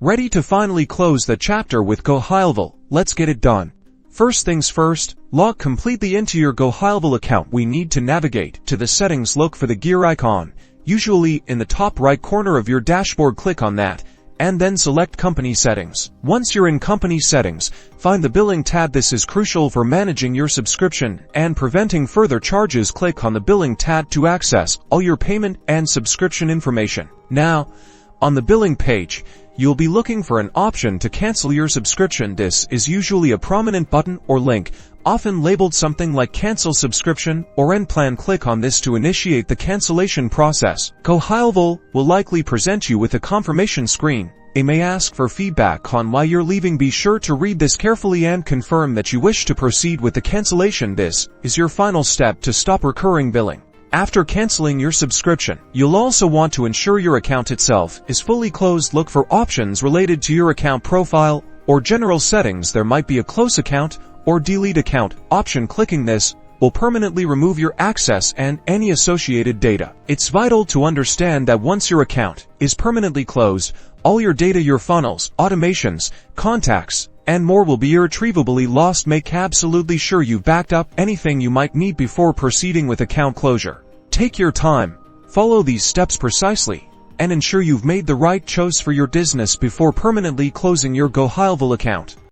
Ready to finally close the chapter with Gohighlevel? Let's get it done. First things first, log completely into your Gohighlevel account. We need to navigate to the settings, look for the gear icon, usually in the top right corner of your dashboard. Click on that, and then select Company Settings. Once you're in Company Settings, find the Billing tab. This is crucial for managing your subscription and preventing further charges. Click on the Billing tab to access all your payment and subscription information. Now, on the Billing page, you'll be looking for an option to cancel your subscription. This is usually a prominent button or link, often labeled something like Cancel Subscription or End Plan. Click on this to initiate the cancellation process. Gohighlevel will likely present you with a confirmation screen. It may ask for feedback on why you're leaving. Be sure to read this carefully and confirm that you wish to proceed with the cancellation. This is your final step to stop recurring billing. After canceling your subscription, you'll also want to ensure your account itself is fully closed. Look for options related to your account profile or general settings. There might be a close account or delete account option. Clicking this will permanently remove your access and any associated data. It's vital to understand that once your account is permanently closed, all your data, your funnels, automations, contacts, and more will be irretrievably lost. Make absolutely sure you've backed up anything you might need before proceeding with account closure. Take your time, follow these steps precisely, and ensure you've made the right choice for your business before permanently closing your Gohighlevel account.